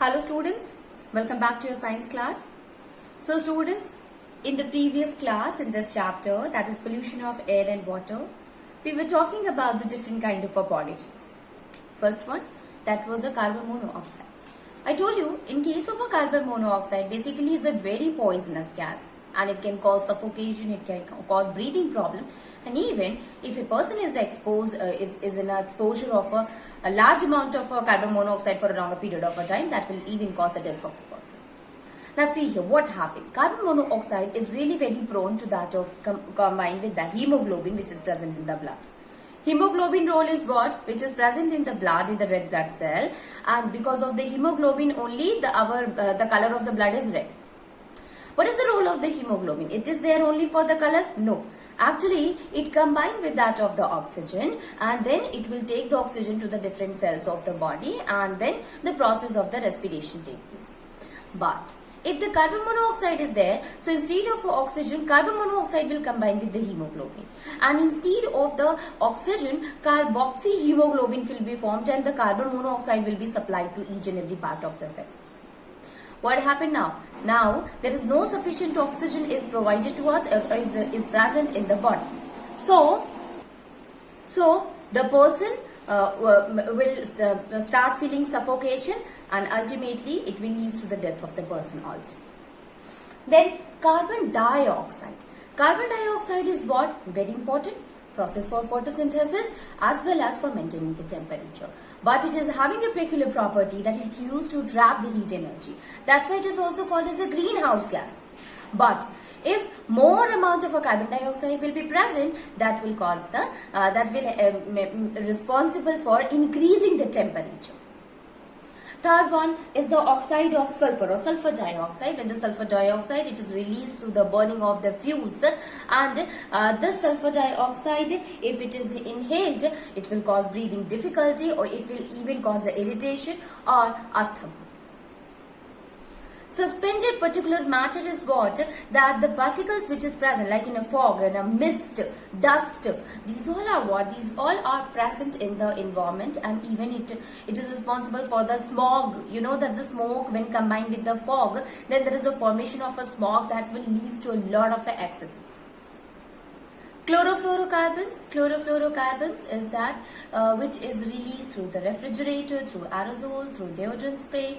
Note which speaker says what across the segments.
Speaker 1: Hello students, welcome back to your science class. So students, in the previous class in this chapter, that is pollution of air and water, we were talking about the different kind of pollutants. First one, that was the carbon monoxide. I told you, in case of a carbon monoxide, basically is a very poisonous gas and it can cause suffocation, it can cause breathing problem, and even if a person is exposed, is in an exposure of a large amount of carbon monoxide for a longer period of a time, that will even cause the death of the person. Now see here, what happened? Carbon monoxide is really very prone to that of combined with the hemoglobin which is present in the blood. Hemoglobin role is what? Which is present in the blood, in the red blood cell, and because of the hemoglobin only the color of the blood is red. What is the role of the hemoglobin? It is there only for the color? No. Actually, it combined with that of the oxygen and then it will take the oxygen to the different cells of the body and then the process of the respiration takes place. But if the carbon monoxide is there, so instead of oxygen, carbon monoxide will combine with the hemoglobin. And instead of the oxygen, carboxyhemoglobin will be formed and the carbon monoxide will be supplied to each and every part of the cell. What happened now? Now, there is no sufficient oxygen is provided to us or is present in the body. So the person will start feeling suffocation and ultimately it will lead to the death of the person also. Then carbon dioxide. Carbon dioxide is what? Very important. Process for photosynthesis as well as for maintaining the temperature. But it is having a peculiar property that it is used to trap the heat energy. That's why it is also called as a greenhouse gas. But if more amount of a carbon dioxide will be present, that will cause the responsible for increasing the temperature. Third one is the oxide of sulfur or sulfur dioxide. When the sulfur dioxide, it is released through the burning of the fuels, and this sulfur dioxide, if it is inhaled, it will cause breathing difficulty or it will even cause the irritation or asthma. Suspended particulate matter is what? That the particles which is present like in a fog and a mist, dust, these all are what? These all are present in the environment and even it is responsible for the smog. You know that the smoke when combined with the fog, then there is a formation of a smog that will lead to a lot of accidents. Chlorofluorocarbons is that which is released through the refrigerator, through aerosol, through deodorant spray,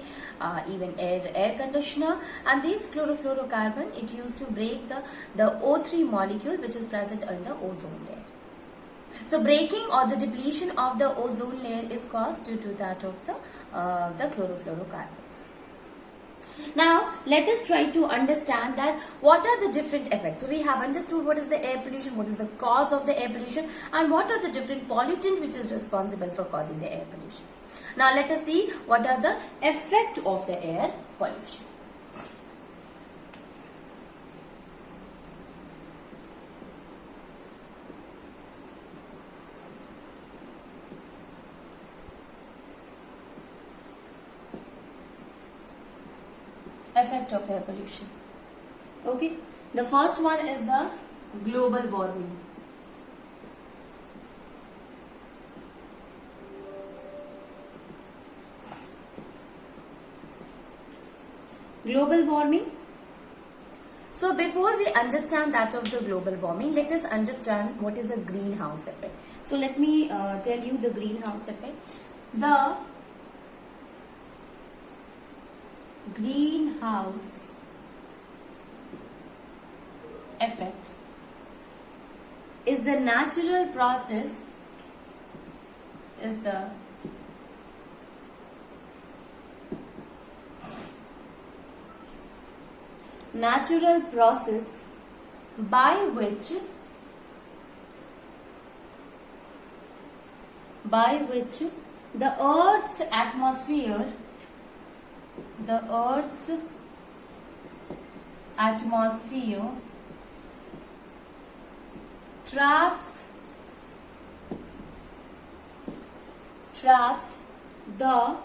Speaker 1: even air conditioner. And these chlorofluorocarbon, it used to break the O3 molecule which is present in the ozone layer. So breaking or the depletion of the ozone layer is caused due to that of the chlorofluorocarbons. Now, let us try to understand that what are the different effects. So, we have understood what is the air pollution, what is the cause of the air pollution and what are the different pollutants which is responsible for causing the air pollution. Now, let us see what are the effect of the air pollution. Effect of air pollution. Okay, the first one is the global warming. Global warming. So before we understand that of the global warming, let us understand what is a greenhouse effect. So let me tell you the greenhouse effect. The greenhouse effect is the natural process by which the Earth's atmosphere traps the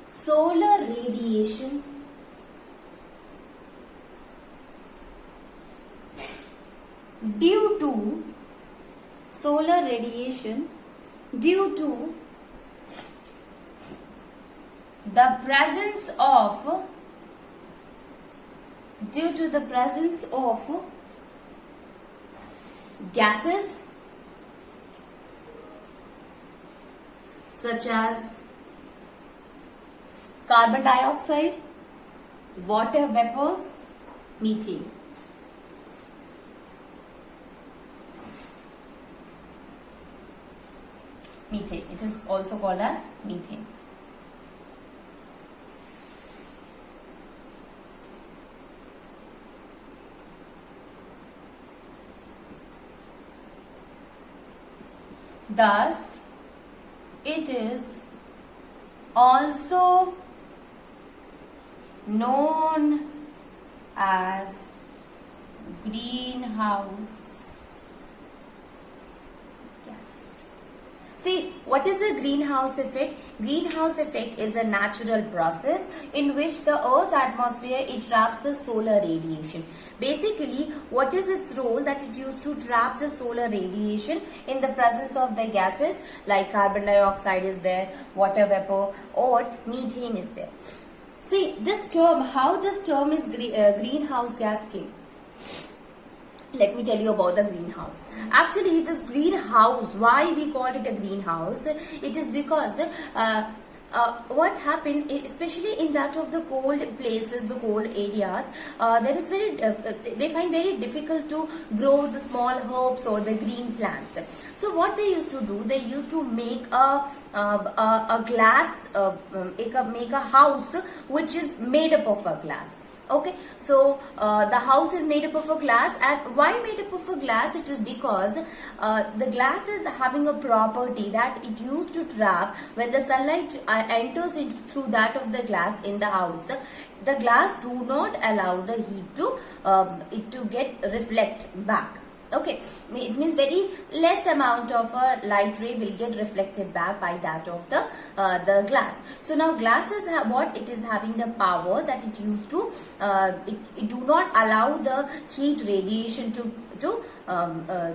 Speaker 1: solar radiation due to the presence of, due to the presence of gases such as carbon dioxide, water vapor, methane. Methane. It is also called as methane. Thus, it is also known as greenhouse gases. See, what is a greenhouse effect? Greenhouse effect is a natural process in which the earth atmosphere, it traps the solar radiation. Basically, what is its role? That it used to trap the solar radiation in the presence of the gases like carbon dioxide is there, water vapor, or methane is there. See, this term, how this term is greenhouse gas came. Let me tell you about the greenhouse. Actually, this greenhouse, why we call it a greenhouse? It is because what happened, especially in that of the cold places, the cold areas, there is they find very difficult to grow the small herbs or the green plants. So what they used to do, they used to make a glass, make a house which is made up of a glass. Okay, so the house is made up of a glass. And why made up of a glass? It is because the glass is having a property that it used to trap when the sunlight enters through that of the glass in the house. The glass do not allow the heat to it to get reflect back. Okay, it means very less amount of a light ray will get reflected back by that of the glass. So now glasses have what? It is having the power that it used to it do not allow the heat radiation to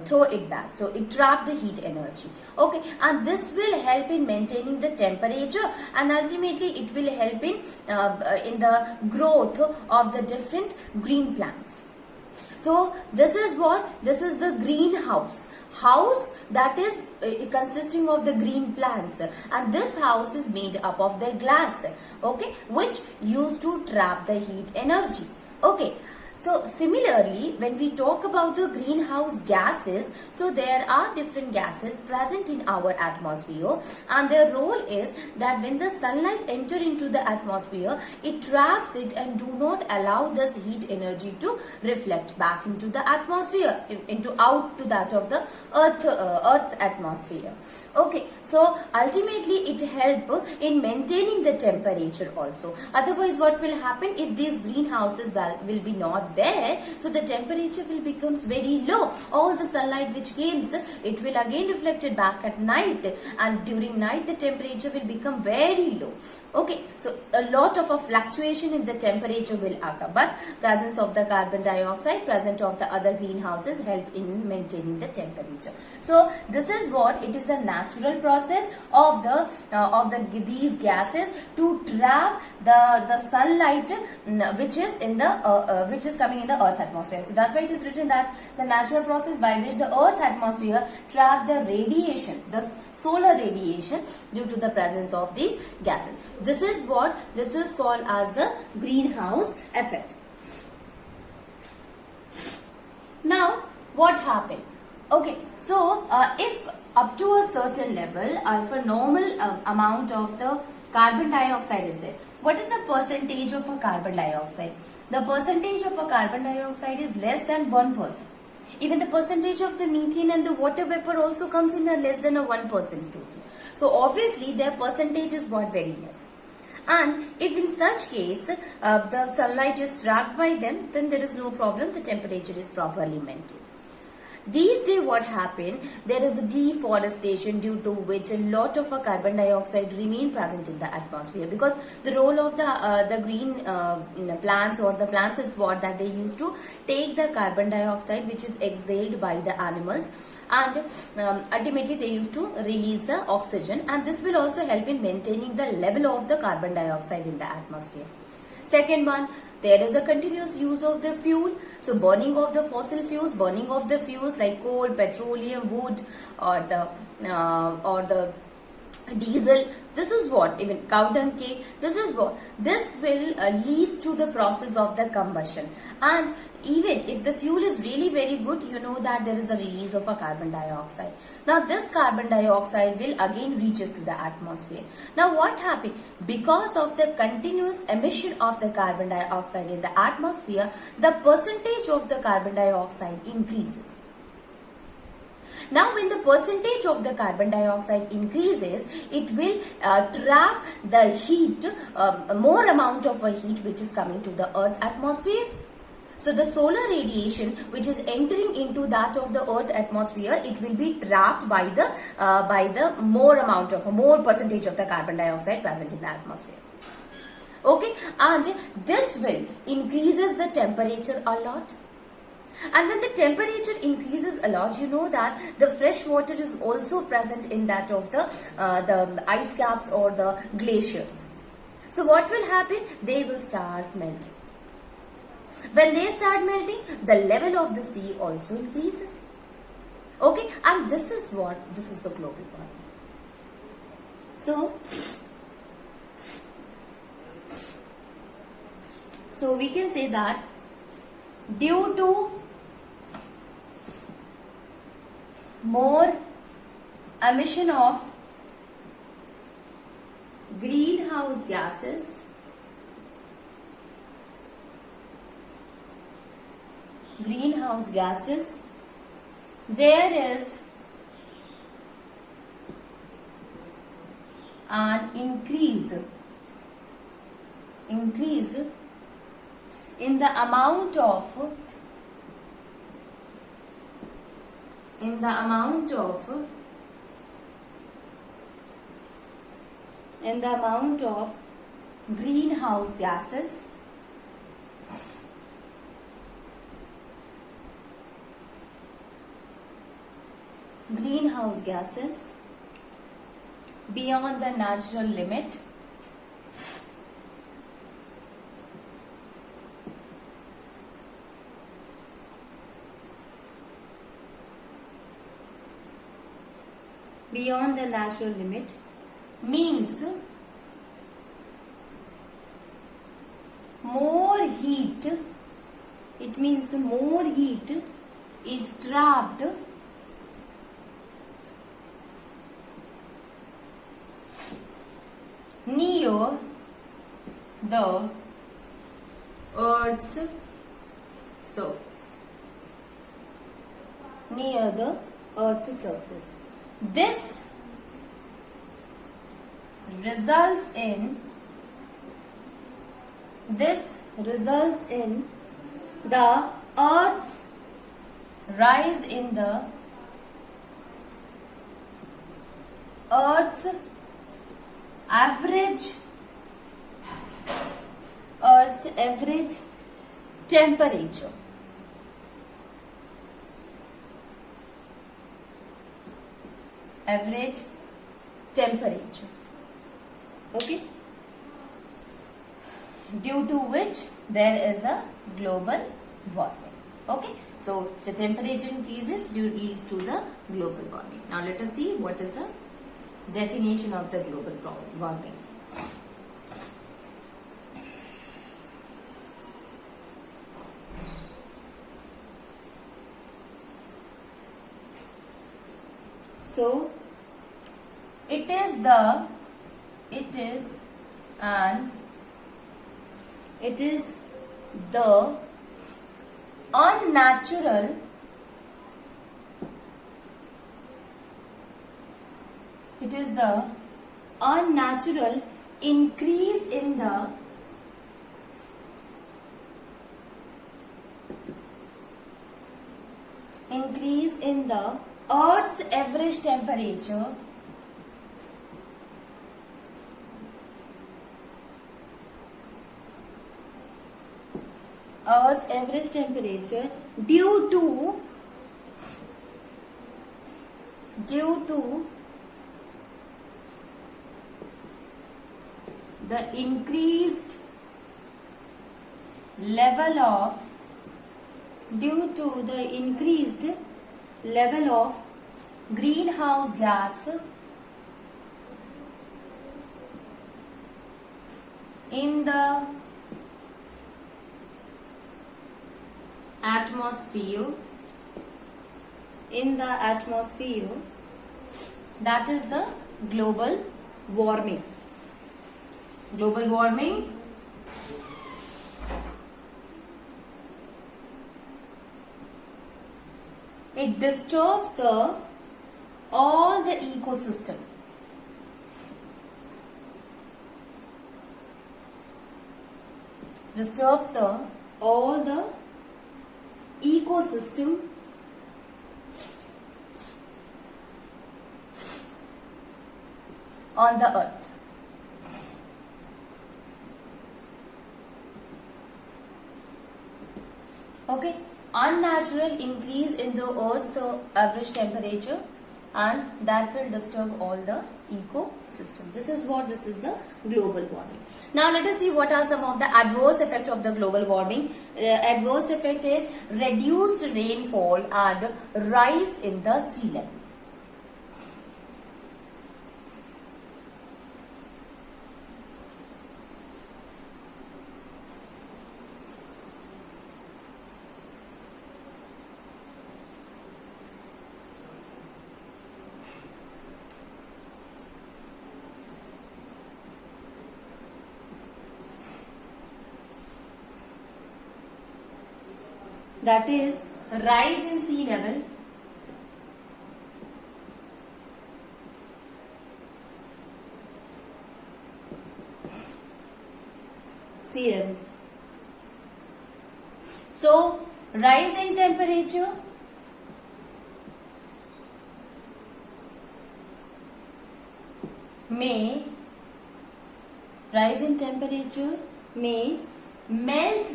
Speaker 1: throw it back. So it trap the heat energy. Okay, and this will help in maintaining the temperature, and ultimately it will help in the growth of the different green plants. So this is what? This is the greenhouse. House that is consisting of the green plants, and this house is made up of the glass, okay, which used to trap the heat energy. Okay. So similarly, when we talk about the greenhouse gases, so there are different gases present in our atmosphere, and their role is that when the sunlight enter into the atmosphere, it traps it and do not allow this heat energy to reflect back into the atmosphere, into out to that of the earth's atmosphere. Okay, so ultimately it help in maintaining the temperature also. Otherwise, what will happen if these greenhouses will be not there? So the temperature will becomes very low. All the sunlight which comes, it will again reflected back at night, and during night the temperature will become very low. Okay, so a lot of a fluctuation in the temperature will occur, but presence of the carbon dioxide, presence of the other greenhouses help in maintaining the temperature. So this is what it is, a natural process of these gases to trap the sunlight which is in the which is coming in the earth atmosphere. So that's why it is written that the natural process by which the earth atmosphere trap the radiation, the solar radiation, due to the presence of these gases. This is what this is called as the greenhouse effect. Now what happened? Okay, so if up to a certain level, if a normal amount of the carbon dioxide is there, what is the percentage of a carbon dioxide? The percentage of a carbon dioxide is less than 1%. Even the percentage of the methane and the water vapor also comes in a less than a 1% total. So obviously their percentage is what? Very less. And if in such case the sunlight is trapped by them, then there is no problem, the temperature is properly maintained. These days what happened, there is a deforestation due to which a lot of carbon dioxide remain present in the atmosphere, because the role of the green plants or the plants is what? That they used to take the carbon dioxide which is exhaled by the animals and ultimately they used to release the oxygen, and this will also help in maintaining the level of the carbon dioxide in the atmosphere. Second one, there is a continuous use of the fuel. So burning of the fossil fuels like coal, petroleum, wood, or the diesel. This is what, even cow dung cake, this is what, this will leads to the process of the combustion. And even if the fuel is really very good, you know that there is a release of a carbon dioxide. Now this carbon dioxide will again reaches to the atmosphere. Now what happened? Because of the continuous emission of the carbon dioxide in the atmosphere, the percentage of the carbon dioxide increases. Now when the percentage of the carbon dioxide increases, it will trap the heat, more amount of a heat which is coming to the earth atmosphere. So the solar radiation which is entering into that of the earth atmosphere, it will be trapped by the more percentage of the carbon dioxide present in the atmosphere. Okay, and this will increases the temperature a lot. And when the temperature increases a lot, you know that the fresh water is also present in that of the ice caps or the glaciers. So what will happen? They will start melting. When they start melting, the level of the sea also increases. Okay, and this is the global warming. So we can say that due to more emission of greenhouse gases, there is an increase in the amount of greenhouse gases beyond the natural limit. Beyond the natural limit means more heat. It means more heat is trapped near the Earth's surface. Near the Earth's surface. This results in the Earth's rise in the Earth's average temperature. Okay, due to which there is a global warming. Okay, so the temperature increases leads to the global warming. Now let us see what is the definition of the global warming. So it is the unnatural increase in the Earth's average temperature due to due to the increased level of greenhouse gas in the atmosphere, that is the global warming. Global warming it disturbs all the ecosystem. All the ecosystem on the earth. Okay, unnatural increase in the earth's average temperature, and that will disturb all the ecosystem. This is the global warming. Now let us see what are some of the adverse effects of the global warming. Adverse effect is reduced rainfall and rise in the sea level. That is rise in sea level, So rise in temperature may melt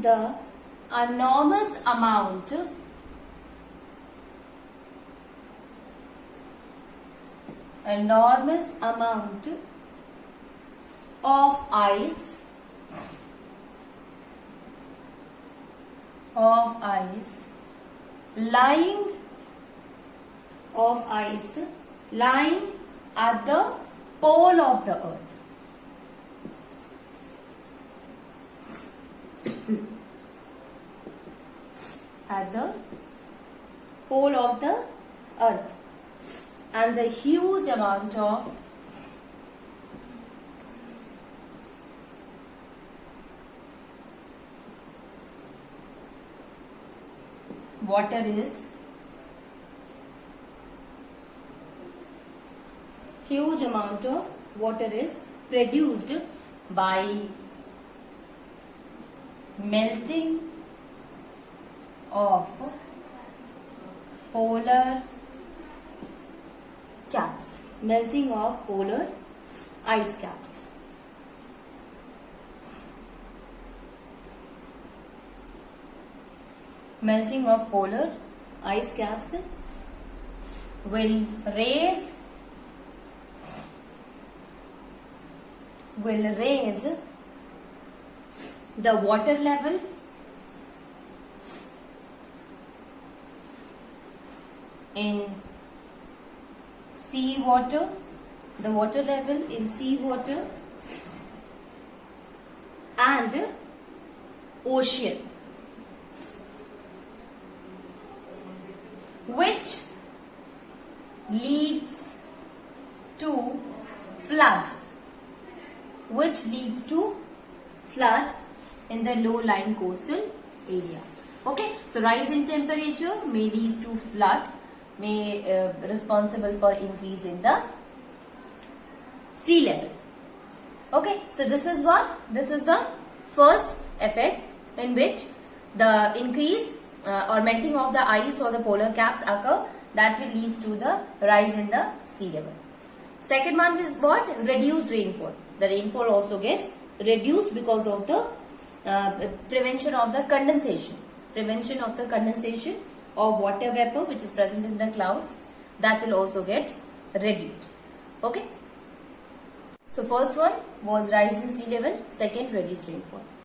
Speaker 1: the enormous amount of ice lying at the pole of the earth. At the pole of the earth, and the huge amount of water is produced by melting of polar caps, melting of polar ice caps. Melting of polar ice caps will raise the water level in seawater, and ocean, which leads to flood in the low-lying coastal area. Okay, so rise in temperature may lead to flood, responsible for increase in the sea level. Okay, so this is the first effect in which the increase or melting of the ice or the polar caps occur, that will lead to the rise in the sea level. Second one is what? Reduced rainfall. The rainfall also get reduced because of the prevention of the condensation. prevention of the condensation or water vapor which is present in the clouds, that will also get reduced. Okay. So first one was rise in sea level, second reduced rainfall.